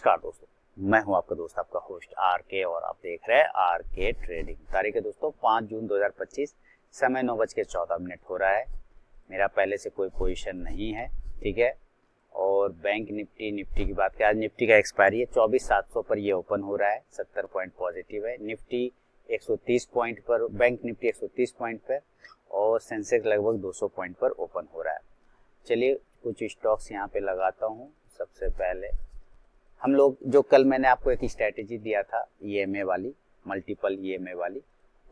नमस्कार दोस्तों, मैं हूं आपका दोस्त, आपका होस्ट आर के, और आप देख रहे हैं आर के ट्रेडिंग। तारीख है दोस्तों 5 जून 2025, समय 9:14 हो रहा है। मेरा पहले से कोई पोजीशन नहीं है, ठीक है। और बैंक निफ्टी की बात करें, आज निफ्टी का एक्सपायरी है 24,700 पर ये ओपन हो रहा है, 70 पॉइंट पॉजिटिव है। निफ्टी 130 पॉइंट पर, बैंक निफ्टी 130 पॉइंट पर, और सेंसेक्स लगभग 200 पॉइंट पर ओपन हो रहा है। चलिए कुछ स्टॉक्स यहाँ पे लगाता हूँ। सबसे पहले हम लोग जो कल मैंने आपको एक स्ट्रैटेजी दिया था ईएमए वाली, मल्टीपल ईएमए वाली,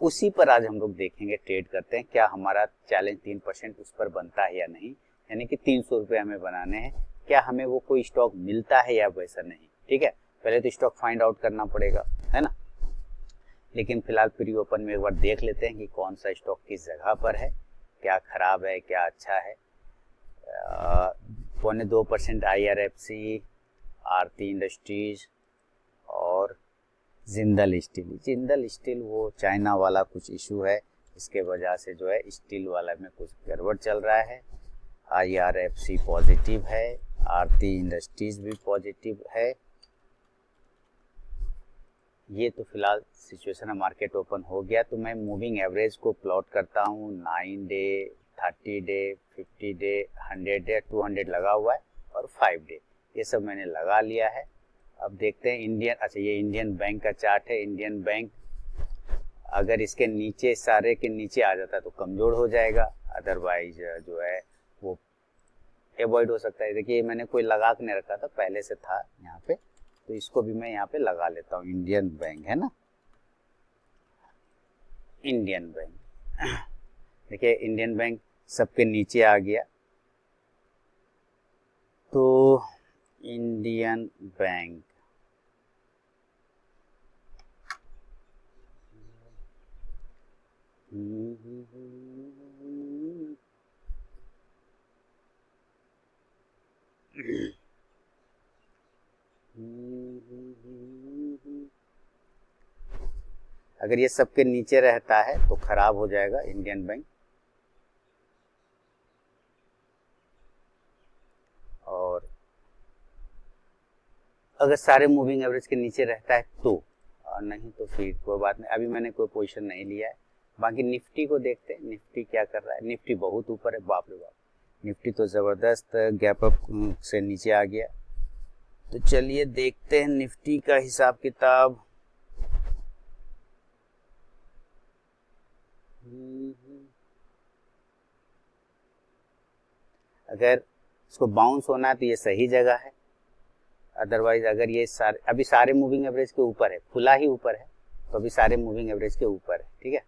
उसी पर आज हम लोग देखेंगे, ट्रेड करते हैं क्या हमारा चैलेंज 3% उस पर बनता है या नहीं। यानी कि 300 रुपये हमें बनाने हैं, क्या हमें वो कोई स्टॉक मिलता है या वैसा नहीं, ठीक है। पहले तो स्टॉक फाइंड आउट करना पड़ेगा, है ना। लेकिन फिलहाल प्री ओपन में एक बार देख लेते हैं कि कौन सा स्टॉक किस जगह पर है, क्या खराब है क्या अच्छा है। 0.2% IRFC, आरती इंडस्ट्रीज और जिंदल स्टील वो चाइना वाला कुछ इशू है, इसके वजह से जो है स्टील वाला में कुछ गड़बड़ चल रहा है। IRFC पॉजिटिव है, आरती इंडस्ट्रीज भी पॉजिटिव है। ये तो फिलहाल सिचुएशन है। मार्केट ओपन हो गया तो मैं मूविंग एवरेज को प्लॉट करता हूँ। 9 डे, 30 डे, 50 डे, 100 डे, 200 लगा हुआ है, और 5 डे, ये सब मैंने लगा लिया है। अब देखते हैं ये इंडियन बैंक का चार्ट है। इंडियन बैंक अगर इसके नीचे, सारे के नीचे आ जाता है तो कमजोर हो जाएगा, अदरवाइज जो है वो अवॉइड हो सकता है। देखिए मैंने कोई लगा के नहीं रखा था, पहले से था यहाँ पे, तो इसको भी मैं यहाँ पे लगा लेता हूँ। इंडियन बैंक है ना, इंडियन बैंक। देखिए इंडियन बैंक सबके नीचे आ गया, तो इंडियन बैंक अगर ये सबके नीचे रहता है तो खराब हो जाएगा इंडियन बैंक। और अगर सारे मूविंग एवरेज के नीचे रहता है तो, और नहीं तो फिर कोई बात नहीं। अभी मैंने कोई पोजीशन नहीं लिया है। बाकी निफ्टी को देखते हैं, निफ्टी क्या कर रहा है। निफ्टी बहुत ऊपर है, बाप रे बाप, निफ्टी तो जबरदस्त गैप अप से नीचे आ गया। तो चलिए देखते हैं निफ्टी का हिसाब किताब। अगर इसको बाउंस होना है तो ये सही जगह है, अदरवाइज अगर ये अभी सारे मूविंग एवरेज के ऊपर है, खुला ही ऊपर है, तो अभी सारे मूविंग एवरेज के ऊपर है, ठीक है।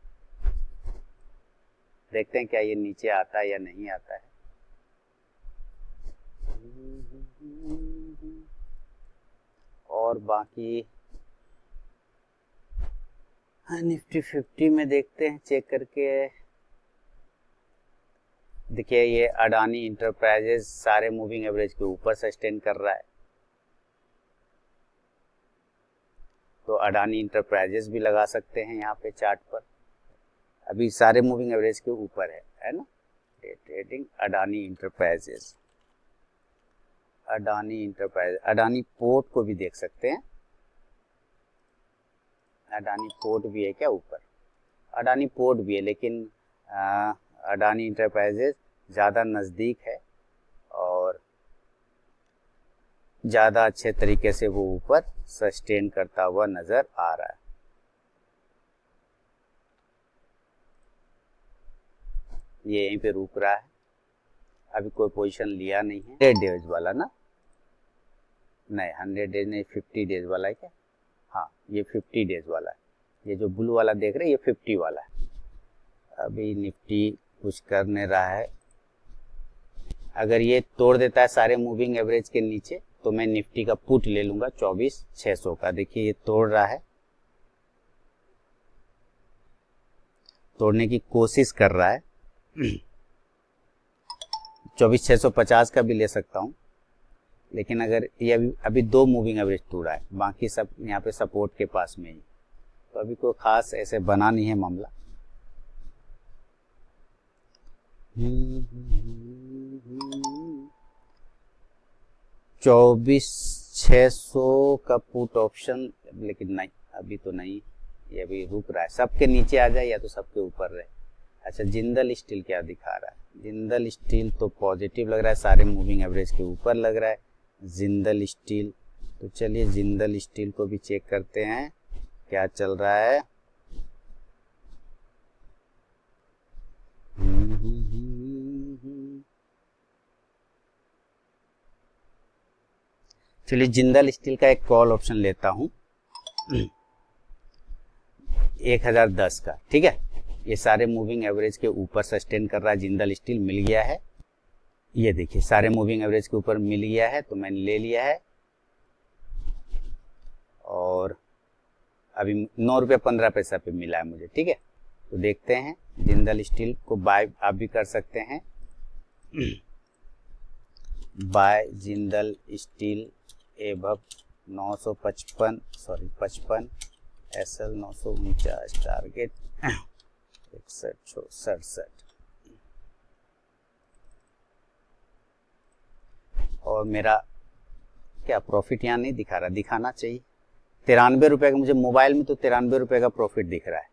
देखते हैं क्या ये नीचे आता है या नहीं आता है। और बाकी निफ्टी 50 में देखते हैं चेक करके। देखिए ये अडानी इंटरप्राइजेस सारे मूविंग एवरेज के ऊपर सस्टेन कर रहा है, तो अडानी इंटरप्राइजेस भी लगा सकते हैं यहाँ पे चार्ट पर। अभी सारे मूविंग एवरेज के ऊपर है ना। Trading Adani enterprises, Adani port को भी देख सकते हैं। अडानी पोर्ट भी है क्या ऊपर? अडानी पोर्ट भी है, लेकिन अडानी इंटरप्राइजेस ज़्यादा नज़दीक है और ज़्यादा अच्छे तरीके से वो ऊपर सस्टेन करता हुआ नज़र आ रहा है। ये यहीं पे रुक रहा है, अभी कोई पोजीशन लिया नहीं है। 100 डेज वाला ना, नहीं 100 डेज नहीं, 50 डेज वाला है क्या? हाँ ये 50 डेज वाला है। ये जो ब्लू वाला देख रहे हैं ये 50 वाला है। अभी निफ्टी कुछ कर नहीं रहा है। अगर ये तोड़ देता है सारे मूविंग एवरेज के नीचे तो मैं निफ्टी का पुट ले लूंगा 24,600 का। देखिए ये तोड़ रहा है, तोड़ने की कोशिश कर रहा है। 24,650 का भी ले सकता हूँ, लेकिन अगर ये अभी 2 मूविंग एवरेज टूटा है, बाकी सब यहाँ पे सपोर्ट के पास में ही, तो अभी कोई खास ऐसे बना नहीं है मामला। 24,600 600 का पुट ऑप्शन, लेकिन नहीं अभी तो नहीं, ये अभी रुक रहा है, सबके नीचे आ जाए या तो सबके ऊपर रहे। अच्छा जिंदल स्टील क्या दिखा रहा है, जिंदल स्टील तो पॉजिटिव लग रहा है, सारे मूविंग एवरेज के ऊपर लग रहा है जिंदल स्टील। तो चलिए जिंदल स्टील को भी चेक करते हैं क्या चल रहा है। चलिए जिंदल स्टील का एक कॉल ऑप्शन लेता हूं 1010 का, ठीक है। ये सारे मूविंग एवरेज के ऊपर सस्टेन कर रहा है, जिंदल स्टील मिल गया है, ये देखिए सारे मूविंग एवरेज के ऊपर मिल गया है, तो मैंने ले लिया है। और अभी 9 रुपये 15 पैसा पे मिला है मुझे, ठीक है। तो देखते हैं जिंदल स्टील को बाय आप भी कर सकते हैं, buy Jindal steel above 955 sorry 55 SL 949 target 6167। और मेरा क्या प्रॉफिट यहाँ नहीं दिखा रहा, दिखाना चाहिए 93 रुपये का, मुझे मोबाइल में तो 93 रुपये का प्रॉफिट दिख रहा है,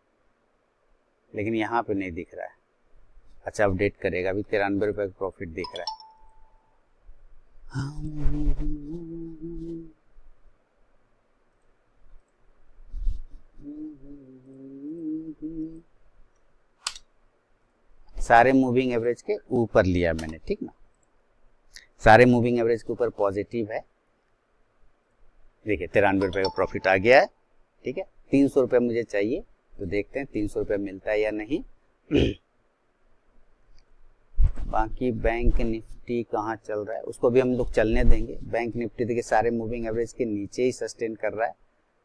लेकिन यहाँ पे नहीं दिख रहा है। अच्छा अपडेट करेगा, अभी 93 रुपये का प्रॉफिट दिख रहा है। सारे मूविंग एवरेज के ऊपर लिया मैंने, ठीक ना, सारे मूविंग एवरेज के ऊपर पॉजिटिव है। देखिए 93 रुपये का प्रॉफिट आ गया है, ठीक है। 300 रुपये मुझे चाहिए, तो देखते हैं 300 रुपये मिलता है या नहीं। बाकी बैंक निफ्टी कहाँ चल रहा है, उसको भी हम लोग चलने देंगे। बैंक निफ्टी देखिए सारे मूविंग एवरेज के नीचे ही सस्टेन कर रहा है।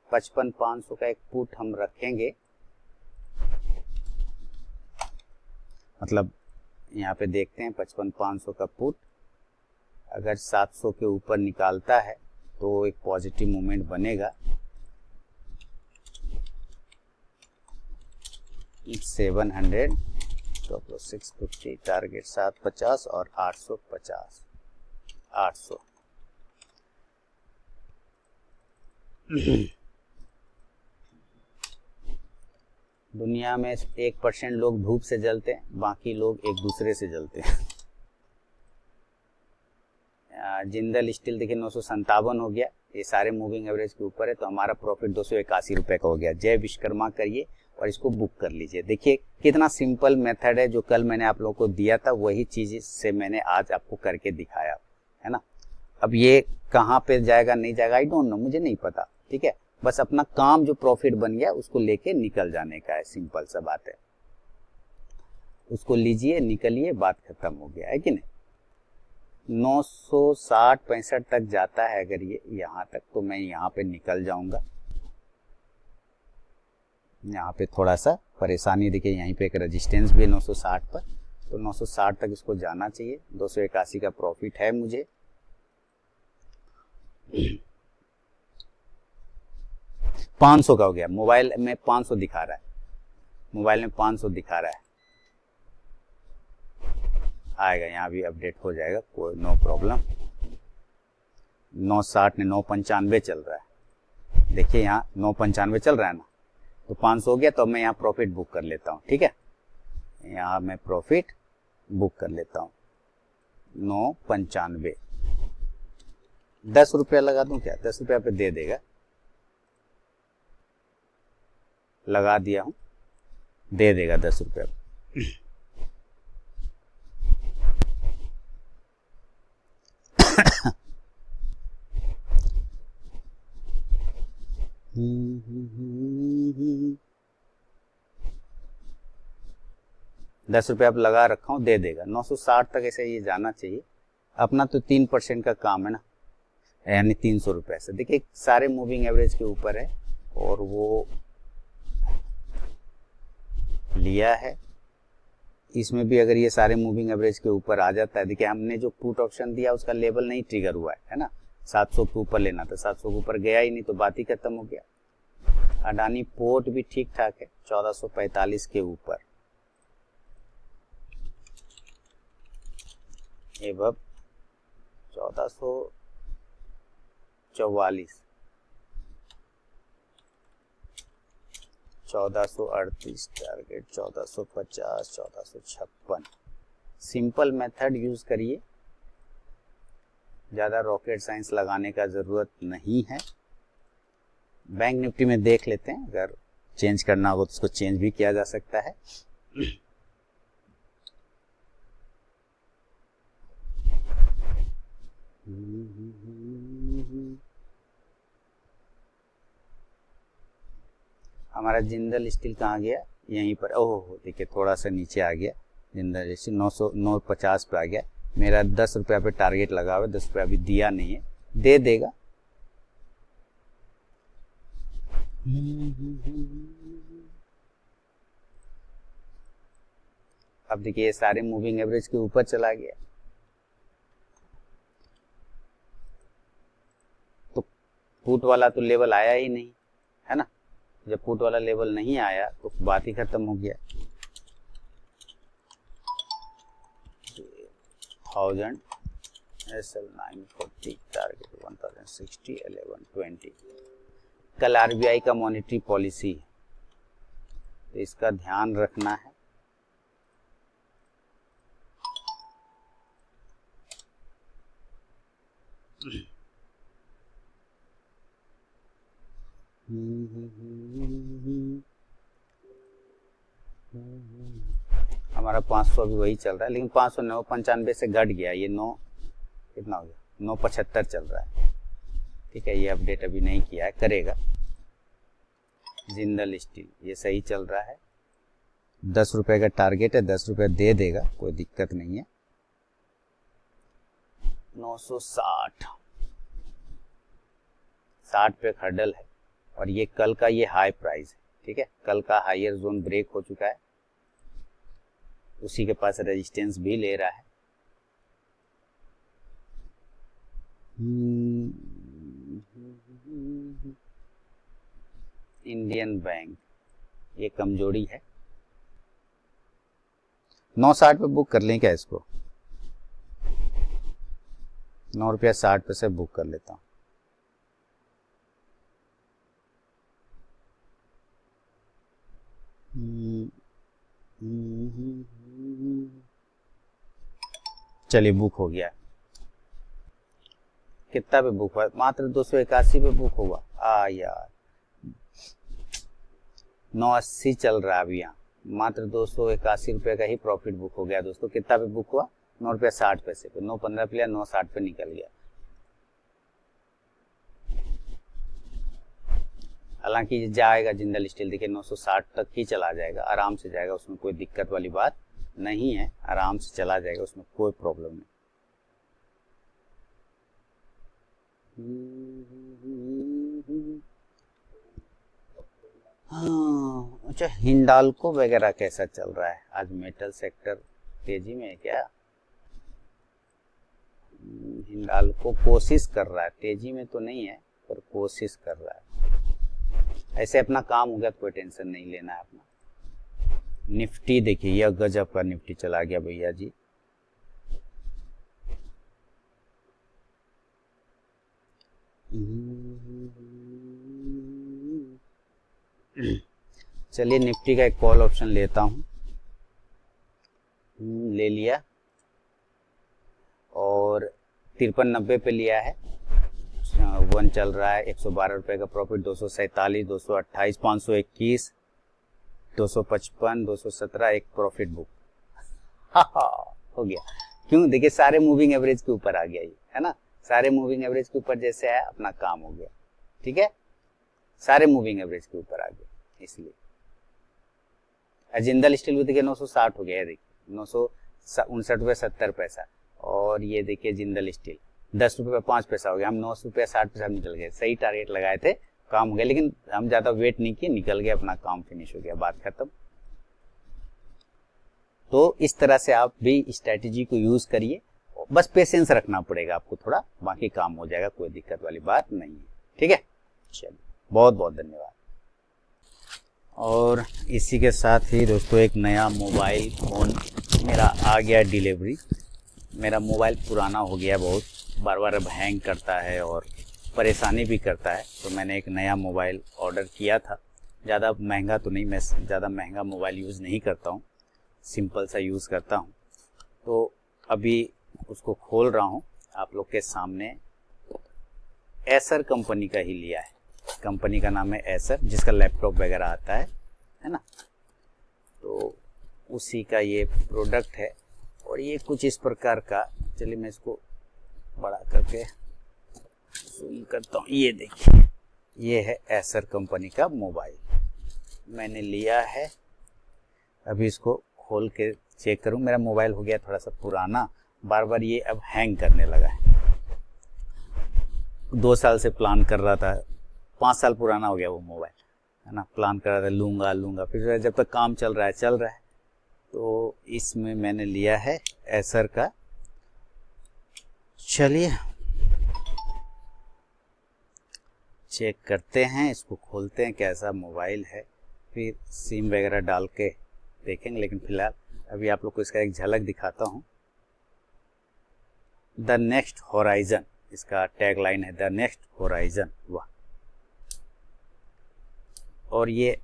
55,500 का एक पुट हम रखेंगे, मतलब यहाँ पे देखते हैं 55,500 का पुट अगर 700 के ऊपर निकालता है तो एक पॉजिटिव मूवमेंट बनेगा। 700 स्टॉप लॉस 650 टारगेट 750 और 850 800। दुनिया में 1% लोग धूप से जलते हैं, बाकी लोग एक दूसरे से जलते हैं। जिंदल स्टील देखिए 957 हो गया, ये सारे मूविंग एवरेज के ऊपर है, तो हमारा प्रॉफिट 281 रुपये का हो गया। जय विश्वकर्मा करिए और इसको बुक कर लीजिए। देखिए कितना सिंपल मेथड है, जो कल मैंने आप लोगों को दिया था वही चीज से मैंने आज आपको करके दिखाया है ना। अब ये कहाँ पे जाएगा नहीं जाएगा आई डोंट नो, मुझे नहीं पता, ठीक है। बस अपना काम जो प्रॉफिट बन गया उसको लेके निकल जाने का है, सिंपल सा बात है। उसको लीजिए निकलिए, बात खत्म हो गया है कि नहीं। 960-65 तक जाता है अगर ये यहाँ तक, तो मैं यहाँ पे निकल जाऊंगा। यहाँ पे थोड़ा सा परेशानी देखिए, यहीं पे एक रेजिस्टेंस भी है 960 पर, तो 960 तक इसको जाना चाहिए। 281 का प्रॉफिट है मुझे। 500 का हो गया, मोबाइल में 500 दिखा रहा है, मोबाइल में 500 दिखा रहा है, आएगा यहाँ भी अपडेट हो जाएगा, कोई नो प्रॉब्लम। 960 ने 995 चल रहा है, देखिए यहाँ 995 चल रहा है ना, तो 500 हो गया, तो मैं यहाँ प्रॉफिट बुक कर लेता हूँ, ठीक है। यहाँ मैं प्रॉफिट बुक कर लेता हूँ 995। 10 रुपया लगा दूं क्या, 10 रुपया पे दे देगा, लगा दिया हूं, दे देगा 10 रुपया। ₹10 अब लगा रखा हूं, दे देगा 960 तक, ऐसे ये जाना चाहिए। अपना तो 3% का काम है ना, यानी 300 रुपये से। देखिए सारे मूविंग एवरेज के ऊपर है और वो लिया है। इसमें भी अगर ये सारे मूविंग एवरेज के ऊपर आ जाता है, देखिए हमने जो पुट ऑप्शन दिया उसका लेवल नहीं ट्रिगर हुआ है ना, 700 के ऊपर लेना था, 700 के ऊपर गया ही नहीं, तो बात ही खत्म हो गया। अडानी पोर्ट भी ठीक ठाक है 1445 के ऊपर, एवं 1400 44, 1438 टारगेट, 1450, 1456। सिंपल मेथड यूज करिए, ज़्यादा रॉकेट साइंस लगाने का ज़रूरत नहीं है। बैंक निफ्टी में देख लेते हैं, अगर चेंज करना हो तो उसको चेंज भी किया जा सकता है। हमारा जिंदल स्टील कहाँ गया, यहीं पर। ओह देखिए थोड़ा सा नीचे आ गया जिंदल स्टील, 950 पे आ गया। मेरा 10 रुपया पे टारगेट लगा हुआ है, 10 रुपया अभी दिया नहीं है, दे देगा। अब देखिए ये सारे मूविंग एवरेज के ऊपर चला गया, तो पुट वाला तो लेवल आया ही नहीं है ना। जब पुट वाला लेवल नहीं आया तो बात ही खत्म हो गया। 1000 SL940 टारगेट 1060 1120। कल आरबीआई का मॉनेटरी पॉलिसी है, तो इसका ध्यान रखना है। हमारा 500 अभी वही चल रहा है, लेकिन 595 से घट गया। ये 9 कितना हो गया, 975 चल रहा है। ठीक है, ये अपडेट अभी नहीं किया है, करेगा। जिंदल स्टील ये सही चल रहा है, 10 रुपए का टारगेट है, 10 रुपए दे देगा, कोई दिक्कत नहीं है। 960 60 पे हर्डल है, और ये कल का ये हाई प्राइस है। ठीक है, कल का हायर जोन ब्रेक हो चुका है, उसी के पास रेजिस्टेंस भी ले रहा है। इंडियन बैंक ये कमजोरी है, 960 पे बुक कर लें क्या इसको, 9 रुपया 60 पैसे बुक कर लेता हूँ। चलिए बुक हो गया। कितना पे बुक हुआ, मात्र 281 पे बुक हुआ। यार 980 चल रहा है अभी, यहाँ मात्र 281 रुपए का ही प्रॉफिट बुक हो गया दोस्तों। कितना पे बुक हुआ, 9 रुपया 60 पैसे पे, 9.15 पे लिया, 9.60 पे निकल गया। हालांकि जाएगा जिंदल स्टील, देखिए 960 तक ही चला जाएगा, आराम से जाएगा, उसमें कोई दिक्कत वाली बात नहीं है, आराम से चला जाएगा, उसमें कोई प्रॉब्लम नहीं। हाँ अच्छा, हिंडाल्को वगैरह कैसा चल रहा है आज? मेटल सेक्टर तेजी में है क्या? हिंडाल्को कोशिश कर रहा है, तेजी में तो नहीं है पर कोशिश कर रहा है। ऐसे अपना काम हो गया तो कोई टेंशन नहीं लेना है अपना। निफ्टी देखिए, यह गजब का निफ्टी चला गया भैया जी। चलिए निफ्टी का एक कॉल ऑप्शन लेता हूं, ले लिया और 53.90 पे लिया है। 1 चल रहा है, 112 रुपए का प्रॉफिट, 247, 228, 521, 255, 217 एक प्रॉफिट बुक। हो गया। क्यों? देखिए सारे मूविंग एवरेज के ऊपर आ गया ये, है ना। सारे मूविंग एवरेज के ऊपर जैसे है अपना काम हो गया। ठीक है, सारे मूविंग एवरेज के ऊपर आ गया, इसलिए। जिंदल स्टील भी देखिए 960 हो गया है, देखिए 959 रुपये 70 पैसा। और ये देखिए जिंदल स्टील 10 रुपये 5 पैसा हो गया। हम 9 रुपये 60 पैसा निकल गए, सही टारगेट लगाए थे, काम हो गया। लेकिन हम ज्यादा वेट नहीं किए, निकल गए, अपना काम फिनिश हो गया, बात खत्म। तो इस तरह से आप भी स्ट्रेटेजी को यूज करिए, बस पेशेंस रखना पड़ेगा आपको थोड़ा, बाकी काम हो जाएगा, कोई दिक्कत वाली बात नहीं है। ठीक है, चलिए बहुत बहुत धन्यवाद। और इसी के साथ ही दोस्तों एक नया मोबाइल फ़ोन मेरा आ गया डिलीवरी। मेरा मोबाइल पुराना हो गया बहुत, बार बार अब हैंग करता है और परेशानी भी करता है। तो मैंने एक नया मोबाइल ऑर्डर किया था, ज़्यादा महंगा तो नहीं, मैं ज़्यादा महंगा मोबाइल यूज़ नहीं करता हूँ, सिंपल सा यूज़ करता हूँ। तो अभी उसको खोल रहा हूँ आप लोग के सामने। एसर कंपनी का ही लिया है, कंपनी का नाम है एसर, जिसका लैपटॉप वगैरह आता है ना। तो उसी का ये प्रोडक्ट है और ये कुछ इस प्रकार का, चलिए मैं इसको बड़ा करके जूम करता हूँ। ये देखिए, ये है एसर कंपनी का मोबाइल मैंने लिया है। अभी इसको खोल के चेक करूँ। मेरा मोबाइल हो गया थोड़ा सा पुराना, बार बार ये अब हैंग करने लगा है। 2 साल से प्लान कर रहा था, 5 साल पुराना हो गया वो मोबाइल, है ना। प्लान कर रहा था लूँगा, फिर जब तक काम चल रहा है। तो इसमें मैंने लिया है एसर का। चलिए चेक करते हैं, इसको खोलते हैं कैसा मोबाइल है, फिर सिम वगैरह डाल के देखेंगे। लेकिन फिलहाल अभी आप लोग को इसका एक झलक दिखाता हूँ। द नेक्स्ट होराइजन, इसका टैग लाइन है, द नेक्स्ट होराइजन। वाह। और ये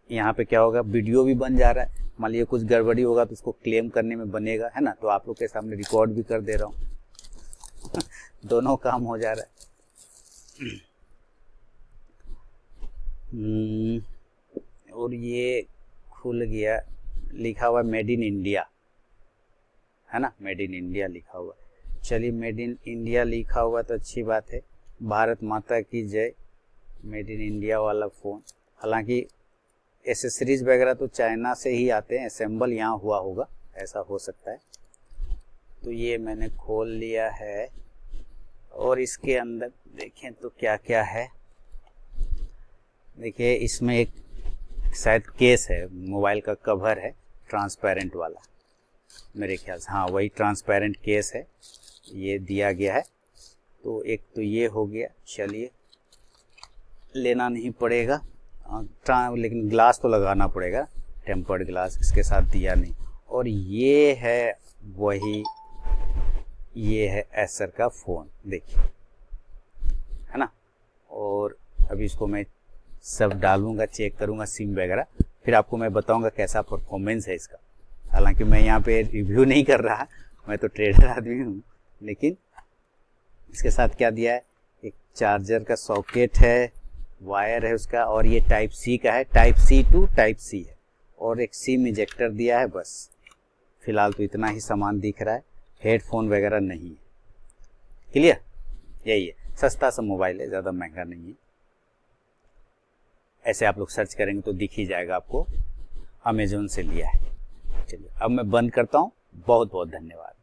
यहाँ पे क्या होगा, वीडियो भी बन जा रहा है। मान लीजिए कुछ गड़बड़ी होगा तो उसको क्लेम करने में बनेगा, है ना। तो आप लोग के सामने रिकॉर्ड भी कर दे रहा हूँ दोनों काम हो जा रहा है। और ये खुल गया, लिखा हुआ मेड इन इंडिया, है ना, मेड इन इंडिया लिखा हुआ। चलिए मेड इन इंडिया लिखा हुआ तो अच्छी बात है, भारत माता की जय। मेड इन इंडिया वाला फ़ोन, हालांकि एसेसरीज वगैरह तो चाइना से ही आते हैं, असेंबल यहाँ हुआ होगा, ऐसा हो सकता है। तो ये मैंने खोल लिया है और इसके अंदर देखें तो क्या क्या है। देखिए इसमें एक शायद केस है, मोबाइल का कवर है ट्रांसपेरेंट वाला, मेरे ख्याल से, हाँ वही ट्रांसपेरेंट केस है, ये दिया गया है। तो एक तो ये हो गया, चलिए लेना नहीं पड़ेगा, लेकिन ग्लास तो लगाना पड़ेगा, टेम्पर्ड ग्लास इसके साथ दिया नहीं। और ये है वही, ये है एसर का फ़ोन, देखिए, है ना। और अभी इसको मैं सब डालूंगा, चेक करूंगा सिम वगैरह, फिर आपको मैं बताऊंगा कैसा परफॉर्मेंस है इसका। हालांकि मैं यहाँ पे रिव्यू नहीं कर रहा, मैं तो ट्रेडर आदमी हूँ। लेकिन इसके साथ क्या दिया है, एक चार्जर का सॉकेट है, वायर है उसका, और ये टाइप सी का है, type C to type C है, और एक सिम इजेक्टर दिया है। बस फिलहाल तो इतना ही सामान दिख रहा है, हेडफोन वगैरह नहीं है। क्लियर, यही है, सस्ता सा मोबाइल है, ज़्यादा महंगा नहीं है। ऐसे आप लोग सर्च करेंगे तो दिख ही जाएगा आपको, अमेज़न से लिया है। चलिए अब मैं बंद करता हूँ, बहुत बहुत धन्यवाद।